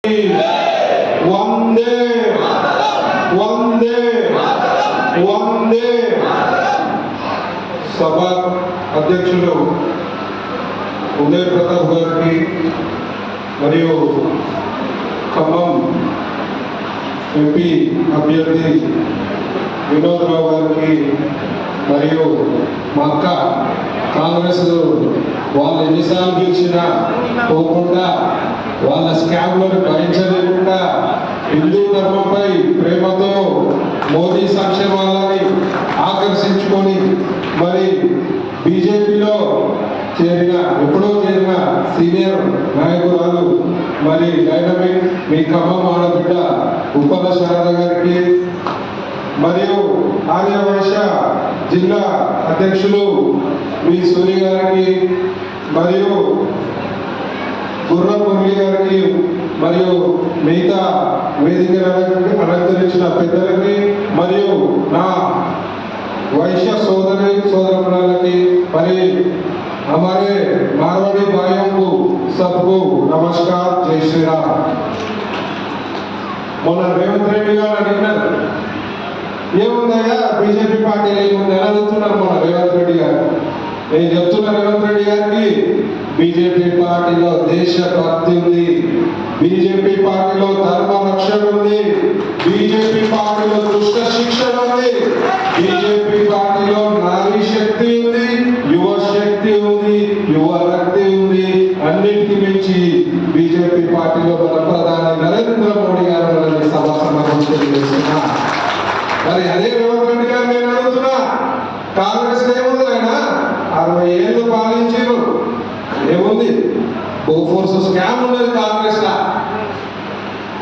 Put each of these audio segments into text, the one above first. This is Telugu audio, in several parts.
వందే వందే వందే. సభ అధ్యక్షులు ఉదయ్ ప్రతాప్ గారికి మరియు ఖమ్మం ఎంపీ అభ్యర్థి వినోద్ రావు గారికి మరియు మా అక్క కాంగ్రెస్ వాళ్ళు ఎన్నిసార్లు గెలిచినా పోకుండా వాళ్ళ స్కామ్లను భరించలేకుండా హిందూ ధర్మంపై ప్రేమతో మోదీ సంక్షేమాలని ఆకర్షించుకొని మరి బీజేపీలో ఎప్పుడో చేరిన సీనియర్ నాయకురాలు మరి డైనమిక్ మీ ఖమ్మం ఆడబిడ్డ ఉప్పల శారద గారికి మరియు ఆర్యవైశ్య జిల్లా అధ్యక్షులు మీ సూర్య గారికి మరియు గుర్ర మురళి గారికి మరియు మిగతా వేదిక అలంకరించిన పెద్దలకి మరియు నా వైశ్య సోదరులకి మరి हमारे मारवाड़ी भाइयों को सबको नमस्कार, जय श्री राम। మొన్న రేవంత్ రెడ్డి గారు అడిగినారు ఏముందయ్యా బీజేపీ పార్టీలో ఏముంది అని అడుగుతున్నారు మొన్న రేవంత్ రెడ్డి గారు. నేను చెప్తున్నా రేవంత్ రెడ్డి గారికి బీజేపీ పార్టీలో దేశభక్తి ఉంది, బీజేపీ పార్టీలో ధర్మ రక్షణ ఉంది, బీజేపీ పార్టీలో దుష్ట శిక్షణ ఉంది, బీజేపీ పార్టీలో నారీ శక్తి ఉంది, యువ శక్తి ఉంది, యువ రక్తి ఉంది. అన్నింటికి మించి బీజేపీ పార్టీలో మన ప్రధాని నరేంద్ర మోడీ గారు సభా సమావేశం తెలియజేస్తున్నా. మరి అదే రేవంత్ రెడ్డి గారు నేను అడుగుతున్నా, కాంగ్రెస్ ఏముంది ఆయన 60 ఏళ్ళు పాలించారు, ఏముంది బోఫోర్స్ స్కామ్ ఉన్నది కాంగ్రెస్ లా,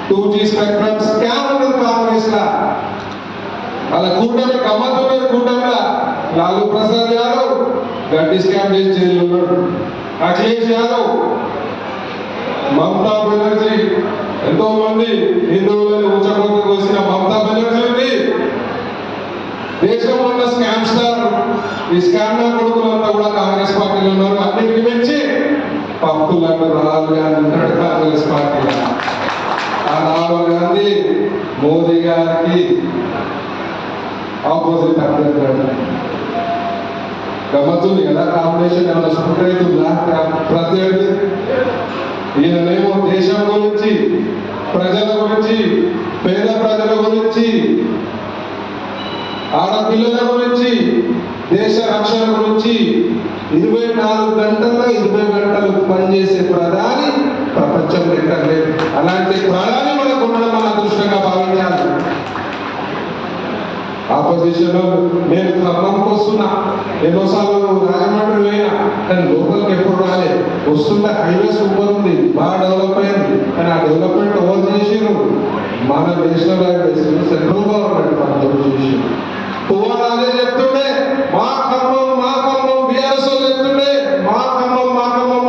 2G స్పెక్ట్రమ్ స్కామ్ ఉన్నది కాంగ్రెస్ లా, వాళ్ళ కూటమి గమ్మతున్నది కూటమిలా. లాలూ ప్రసాద్ యాదవ్ గడ్డి స్కామ్ చేసి జైలు ఉన్నాడు, అఖిలేష్ యాదవ్, మమతా బెనర్జీ, ఎంతో మంది హిందువులను ఉచ్చకోత కోసిన మమతా బెనర్జీ ఉంది. దేశంలో ఉన్న స్కామ్ స్టార్ ఈ స్కామ్ కొడుకులంతా కూడా కాంగ్రెస్ పార్టీలో ఉన్నారు. అన్నింటికి మించి పప్పులకు రాహుల్ గాంధీ ఉన్నాడు కాంగ్రెస్ పార్టీలో. ఆ రాహుల్ గాంధీ మోదీ గారికి ఆపోజిట్ అభ్యర్థి. గమ్మతుంది కదా కాంబినేషన్, ఏమైనా సూట్ అవుతుందా ప్రత్యర్థి? ఈయననేమో దేశం గురించి, ప్రజల గురించి, పేద ప్రజల గురించి, ఆడపిల్లల గురించి, దేశ రక్షణ గురించి 24 గంటల్లో 20 గంటలు పనిచేసే ప్రధాని ప్రపంచంలో ఎక్కడ లేదు. అలాంటి ప్రధాని మనకు ఉండడం మన అదృష్టంగా భావించాలి. ఆపోజిషన్ లో నేను ఖమ్మంకి వస్తున్నా, ఎన్నోసార్లు రాజమండ్రి పోయినా, కానీ లోపలికి ఎప్పుడు రాలేదు. వస్తుంటే హైవే సూపర్ ఉంది, బాగా డెవలప్ అయింది. కానీ ఆ డెవలప్మెంట్ ఎవరు చేసిరు? మన నేషనల్ హైవేస్ సెంట్రల్ గవర్నమెంట్ పనులు చేసిరు. పువ్వాడు అదే చెప్తుండే, మా ఖమ్మం బీఆర్ఎస్ చెప్తుండే, మా ఖమ్మం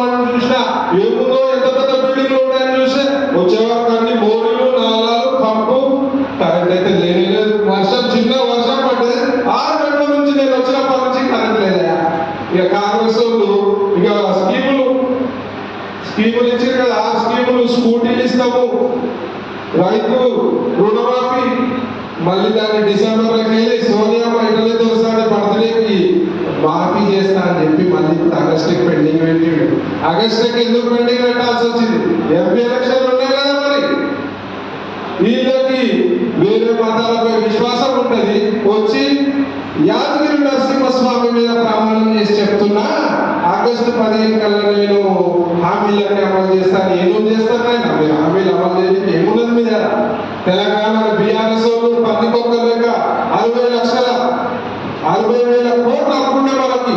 అని చూసినా ఏముందో ఎంత పెద్ద బిల్డింగ్లు ఉంటాయని చూస్తే వచ్చేవారు అన్ని బోర్లు, నాలాలు, పంపు, కరెంట్ అయితే లేనే లేదు. చిన్న వర్షం పడ్డది, 6 గంటల నుంచి నేను వచ్చినప్పటి నుంచి కరెంట్ లేదా. ఇక కాంగ్రెస్ వాళ్ళు ఇక స్కీములు ఇచ్చారు కదా, ఆ స్కీములు స్కూటీలు ఇస్తాము, రైతు రుణమాఫీ, మళ్ళీ దాన్ని డిసెంబర్లోకి వెళ్ళి సోనియా బయటనే తోస్తాడు బర్త్డేకి మాఫీ చేస్తా అని చెప్పి మళ్ళీ ఇప్పుడు ఆగస్టుకి పెండింగ్ పెట్టిండు. ఆగస్టుకి ఎందుకు పెండింగ్ పెట్టాల్సి వచ్చింది? ఎంపీ ఎలక్షన్లు ఉన్నాయి కదా. మరి వీళ్ళకి వేరే మతాలపై విశ్వాసం ఉంటుంది. వచ్చి యాదగిరి నరసింహస్వామి మీద ప్రమాణం చేసి చెప్తున్నా, ఆగస్టు 15 కల్లా నేను హామీలన్నీ అమలు చేస్తాను. ఏమేమి చేస్తాను ఆయన? మీరు హామీలు అమలు చేయడానికి ఏమున్నది మీద? తెలంగాణలో బీఆర్ఎస్ వాళ్ళు పందికొక్కలు లేక 60,000 కోట్లు అప్పుండే మనకి.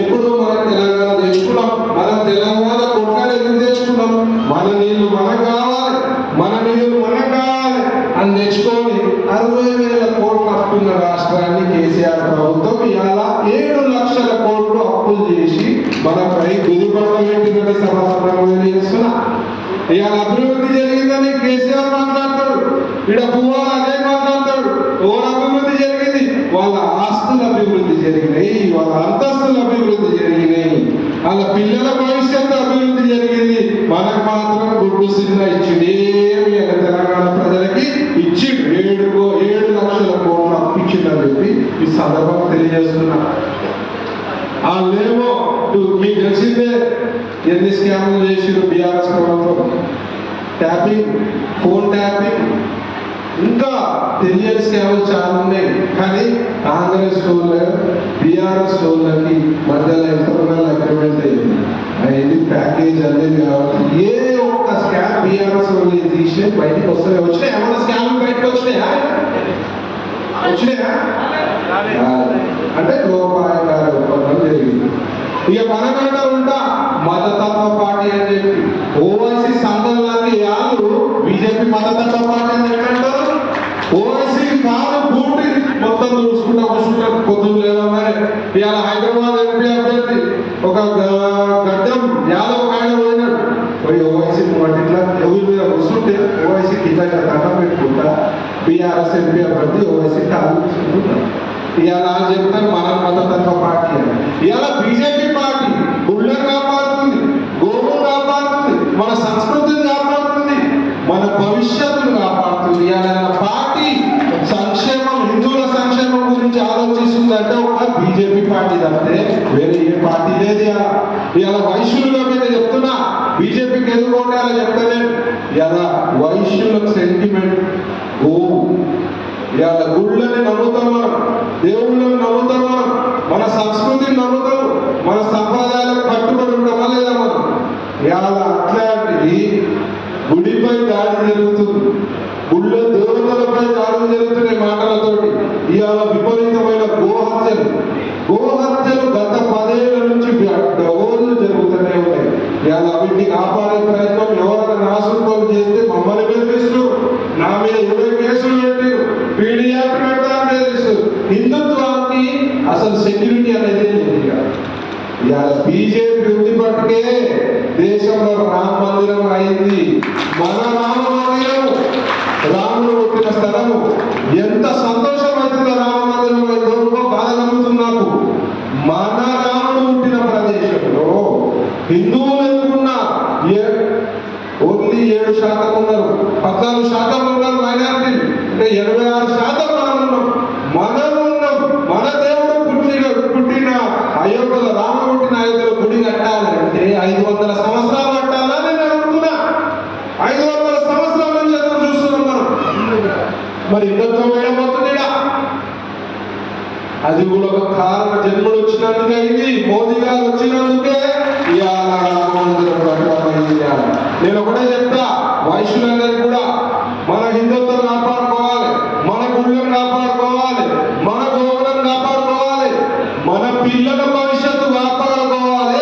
ఎప్పుడు మనం తెలంగాణ తెచ్చుకున్నాం, మనం తెలంగాణ కొట్లాడి ఎందుకు తెచ్చుకున్నాం? మన నీళ్లు మనకు కావాలి, మన నీళ్లు మనకు కావాలి అని తెచ్చుకొని 60,000 కోట్లు అప్పున్న రాష్ట్రాన్ని కేసీఆర్ ప్రభుత్వం ఇవాళ 7 లక్షల కోట్లు అప్పులు చేసి మనపై గుదిపడలేని సమాధానం చేస్తున్నా. ఇవాళ అభివృద్ధి జరిగిందని కేసీఆర్ మాట్లాడతాడు, ఇక్కడ పువ్వాలు అదే మాట్లాడతాడు. ఎవరు అభివృద్ధి జరిగింది? వాళ్ళ ఆస్తుల అభివృద్ధి జరిగినాయి, వాళ్ళ అంతస్తుల అభివృద్ధి జరిగినాయి. వాళ్ళ పిల్లల భవిష్యత్తు అభివృద్ధి జరిగింది. మనకు మాత్రం గుడ్డు సినిమా ఇచ్చింది. ఏమి తెలంగాణ ప్రజలకి ఇచ్చిండు. 7 లక్షల కోట్లు అప్పించిందని చెప్పి ఈ సందర్భంగా తెలియజేస్తున్నా. వాళ్ళేమో మీకు తెలిసిందే ఎన్ని స్కామ్లు చేసిరు బీఆర్ఎస్ ప్రభుత్వం. ట్యాపింగ్, ఫోన్ ట్యాపింగ్, ఇంకా తెలియని స్కామ్లు చాలా ఉన్నాయి. కానీ కాంగ్రెస్ వాళ్ళు బీఆర్ఎస్ వాళ్ళకి మధ్యలో ఇంటర్నల్ అగ్రిమెంట్ అయింది, ప్యాకేజ్ అనేది కాబట్టి ఏ ఒక్క స్కామ్ బీఆర్ఎస్ వాళ్ళు తీసి బయటకు వస్తాయి. వచ్చినాయి ఏమన్నా స్కామ్ బయటకు వచ్చినాయా? అంటే లోపాయకార ఒప్పందం జరిగింది. ఇక మనకంట ఉంటా మతతత్వ పార్టీ అని చెప్పి ఓవైసీ సంఘాలకి వాళ్ళు బీజేపీ మతతత్వ పార్టీ అని చెప్పంటారు. ఓవైసీ కాదు బూటి మొత్తం చూసుకుంటా పొద్దున్న లేవగానే ఇవాళ హైదరాబాద్ ఎంపీ అభ్యర్థి ఒక గడ్డం యాదవ్ ఆయన పోయినాడు. పోయి ఓవైసీ ఇట్లా ఎవరి మీద వస్తుంటే ఓవైసీకి ఇట్లా దండం పెట్టుకుంటా బీఆర్ఎస్ ఎంపీ అభ్యర్థి ఓవైసీ కాదు చూసుకుంటున్నారు. ఇవాళ చెప్తాను మన మతతత్వ పార్టీ అని. ఇవాళ బీజేపీ పార్టీ గుళ్ళను కాపాడుతుంది, గోవును కాపాడుతుంది, మన సంస్కృతిని కాపాడుతుంది, మన భవిష్యత్తును కాపాడుతుంది. ఇవాళ పార్టీ సంక్షేమం, హిందువుల సంక్షేమం గురించి ఆలోచిస్తుంది అంటే ఒక బీజేపీ పార్టీ తప్పితే వేరే ఏ పార్టీ లేదు. ఇవాళ వైశ్యులుగా మీద చెప్తున్నా, బీజేపీకి ఎదుర్కొంటారో చెప్తానే. ఇవాళ వైశ్యులకు సెంటిమెంట్ గోవు. ఇవాళ గుళ్ళని నమ్ముతాం మనం, దేవుళ్ళని నమ్ముతాం మనం, మన సంస్కృతిని నమ్ముతాం, మన సంప్రదాయాలకు కట్టుబడి ఉంటామా లేదా మనం? ఇవాళ అట్లాంటిది గుడిపై దాడి జరుగుతుంది, గుళ్ళ దేవతలపై దాడులు జరుగుతున్నాయి మాటలతోటి. ఇవాళ విపరీతమైన గోహత్యలు గత 10 ఏళ్ల నుంచి రోజులు జరుగుతూనే ఉన్నాయి. ఇవాళ వీటిని కాపాడే ప్రయత్నం ఎవరైనా నాశనం చేస్తే మమ్మల్ని బెదిరిస్తూ నా మీద 20 కేసులు పెట్టారు, పీడీ యాక్ట్ పెట్టడానికి బెదిరిస్తారు. హిందుత్వానికి అసలు సెక్యూరిటీ అనేది లేదు. ఇవాళ బీజేపీ ఉంది పట్టుకే దేశంలో రామ మందిరం అయింది. మన రామ మందిరం, రాముడు పుట్టిన స్థలము. ఎంత సంతోషం అవుతుందో రామ మందిరం అయిందో బాధ కలుగుతున్నాకు. మన రాముడు పుట్టిన ప్రదేశంలో హిందువులు ఎందుకున్నా ఓన్లీ 7% ఉన్నారు, 14% ఉన్నారు మైనారిటీ. అంటే 86% మనం ఉన్నాం. మన దేవుడు పుట్టిన అయోధ్యలో, రాముడు పుట్టిన అయోధ్యలో గుడి కట్టాలంటే 500 సంవత్సరాలు కట్టాలా? నేను అడుగుతున్నా. 500 సంవత్సరాల నుంచి ఎదురు చూస్తున్నాం మనం. మరి హిందుత్వం వేయబోతుందిడా? అది కూడా ఒక కారణ జన్ముడు వచ్చినందుకే అయింది. మోదీ గారు వచ్చినందుకే నేను ఒకటే చెప్తా, వైశ్యులందరూ కూడా మన హిందుత్వం కాపాడుకోవాలి, మన గుళ్ళను కాపాడుకోవాలి, మన గోవులను కాపాడుకోవాలి, మన పిల్లల భవిష్యత్తు కాపాడుకోవాలి,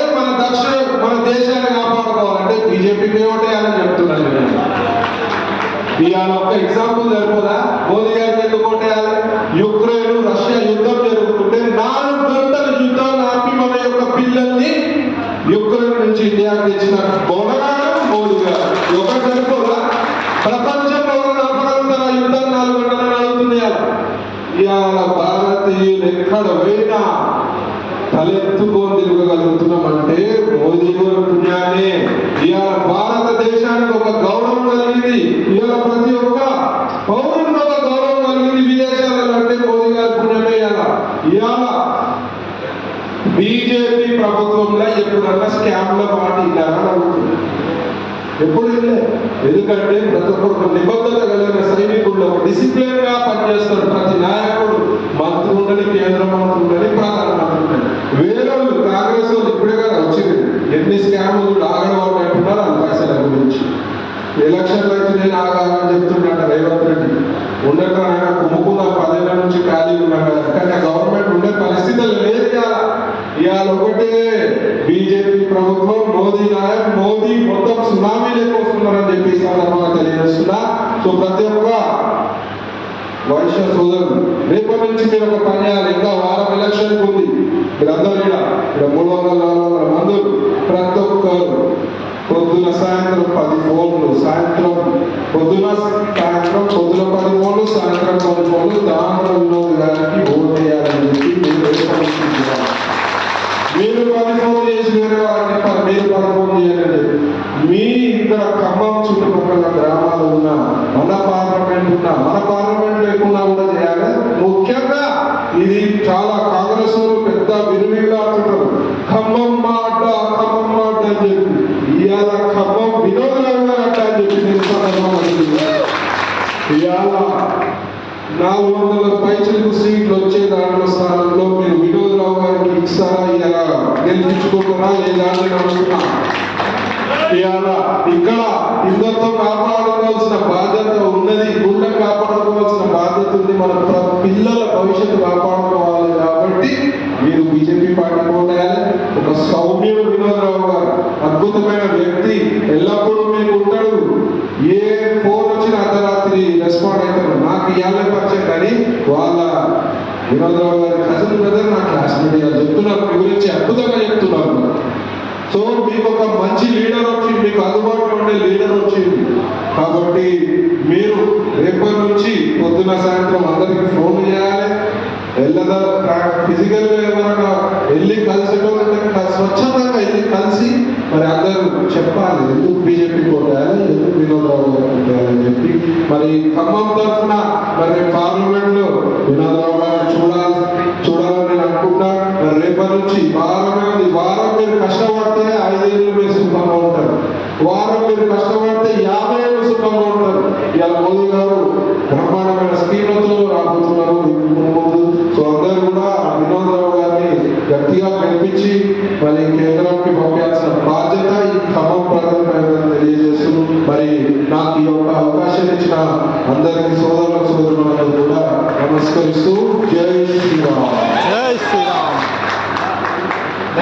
మన దేశాన్ని కాపాడుకోవాలంటే బీజేపీకి ఓటేయాలని చెప్తున్నాను. ఇవాళ ఒక ఎగ్జాంపుల్ సరిపోదా? మోదీ గారికి ఎందుకు ఓటేయాలి? యుక్రెయిన్ రష్యా యుద్ధం జరుగుతుంటే 4 గంటల యుద్ధం ఆపి మన యొక్క పిల్లల్ని యుక్రెయిన్ నుంచి ఇండియాకి తెచ్చిన బోనగాడు మోదీ గారు. ఒకటి సరిపోదా? ప్రపంచంలో అపరాధ యుద్ధం 4 గంటలు నడుస్తున్నాయి. ఇవాళ భారతీయులు ఎక్కడ పోయినా తలెత్తుకొని తిరగగలుగుతున్నామంటే మోదీ గారి పుణ్యాన్ని. ఇవాళ భారతదేశానికి ఒక గౌరవం కలిగింది. ఇవాళ ప్రతి ఒక్క పౌరునికి ఒక గౌరవం కలిగింది విదేశాలలో అంటే మోదీ గారి పుణ్యమే. ఇవాళ బీజేపీ ప్రభుత్వంలో ఎప్పుడన్నా స్కామ్ల పార్టీ ఇలాగా అవుతుంది, ఎప్పుడు వెళ్ళే. ఎందుకంటే ప్రతి ఒక్క నిబద్ధత కలిగిన సైనికుల్లో ఒక డిసిప్లిన్ గా పనిచేస్తారు ప్రతి నాయకుడు. మంత్రి ఉండని, కేంద్ర మంత్రి ఉండని, ప్రధానమంత్రి ఉండని. వేరే వాళ్ళు కాంగ్రెస్ వాళ్ళు ఇప్పుడే కదా వచ్చింది. ఎన్ని స్కామ్లు ఆగడవాళ్ళు అంటున్నారు వాళ్ళ పైసల గురించి. ఎలక్షన్లు అయితే నేను ఆగాలని చెప్తున్నాడు రేవంత్ రెడ్డి. ఉండటం ఆయన కుమ్ముకున్న 10 ఏళ్ల నుంచి ఖాళీ ఉన్నాడు కదా. కానీ గవర్నమెంట్ ఉండే పరిస్థితులు లేదు. ఇవాళ ఒకటే బీజేపీ ప్రభుత్వం, మోదీ నాయక్, మోదీ మొత్తం సునామీ లెక్క వస్తున్నారని చెప్పి సందర్భంగా తెలియజేస్తున్నా. సో ప్రతి ఒక్క వైశ్య సోదరులు రేపటి నుంచి మీరు ఒక పని చేయాలి. ఇంకా వారం ఎలక్షన్ ఉంది. మీరందరూ కూడా ఇక్కడ 300-400 మంది ప్రతి ఒక్కరు పొద్దున సాయంత్రం 10 ఫోన్లు, సాయంత్రం పొద్దున 10 ఫోన్లు, సాయంత్రం 10 ఫోన్లు దాంట్లో గారికి ఓటు వేయాలని చెప్పి మీరు 10 ఫోన్ చేసి వేరే వాళ్ళని చెప్పాలి, మీరు 10 ఫోన్ చేయాలండి. మీ ఇక్కడ ఖమ్మం చుట్టుపక్కల గ్రామాలు ఉన్న మన పార్లమెంట్ లేకున్నా కూడా చేయాలి. ముఖ్యంగా ఇది చాలా కాంగ్రెస్ వాళ్ళు పెద్ద విరివిగా అంటున్నారు, ఖమ్మం మాట అని చెప్పి. ఇవాళ ఖమ్మం వినోద్ రావు గారు అంట అని చెప్పి ఇవాళ 400 పైచలకు సీట్లు వచ్చే దాంట్లో స్థానంలో మీరు వినోద్ రావు గారికి ఇస్తారా, ఇలా గెలిపించుకుంటారా లేదా అని అడుగుతున్నా. ఇవాళ ఇక్కడ హిందుత్వం కాపాడుకోవాల్సిన బాధ్యత ఉన్నది, గుండె కాపాడుకోవాల్సిన బాధ్యత ఉంది, మన పిల్లల భవిష్యత్తు కాపాడుకోవాలి. కాబట్టి మీరు బీజేపీ పార్టీ పోయాలి. ఒక సౌమ్యుడు వినోద్ రావు గారు అద్భుతమైన వ్యక్తి, ఎల్లప్పుడూ మీకు ఉంటాడు. ఏ ఫోన్ వచ్చిన అర్ధరాత్రి రెస్పాండ్ అవుతారు. నాకు ఇవాళ పరిచయం కానీ వాళ్ళ వినోద్ రావు గారి కజిన్ బ్రదర్ నా క్లాస్మేట్ చెప్తున్నారు, మీ గురించి అద్భుతంగా చెప్తున్నారు. సో మీకు ఒక మంచి లీడర్ వచ్చింది, మీకు అందుబాటులో ఉండే లీడర్ వచ్చింది. కాబట్టి మీరు రేపటి నుంచి పొద్దున సాయంత్రం అందరికి ఫోన్ చేయాలి. ఫిజికల్ గా ఏమైనా వెళ్ళి కలిసేటోళ్ళంటే స్వచ్ఛందంగా వెళ్ళి కలిసి మరి అందరూ చెప్పాలి ఎందుకు బీజేపీ కొట్టాలి, ఎందుకు వినోద్ రావు గారు కొట్టాలని చెప్పి. మరి ఖమ్మం తరఫున మరి పార్లమెంట్ లో వినోద్ రావు గారు చూడాలని నేను అనుకుంటా. మరి రేపటి నుంచి వారం మీరు కష్టపడితే 5 ఏళ్ళు మీరు సుఖంగా ఉంటారు, వారం మీరు కష్టపడితే 50 ఏళ్ళు సుఖంగా ఉంటారు. ఇలా మోదీ గారు బ్రహ్మాండమైన స్కీమ్లతో రాబోతున్నారు ముందు. సో అందరూ కూడా వినోద్ రావు గారిని గట్టిగా గెలిపించి మరి కేంద్రానికి పంపించాల్సిన బాధ్యత ఈ ఖమ్మం ప్రజలకు తెలియజేస్తూ, మరి నాకు ఈ యొక్క అవకాశం ఇచ్చిన అందరికీ సోదరులకు కూడా నమస్కరిస్తూ జై శ్రీరామ్.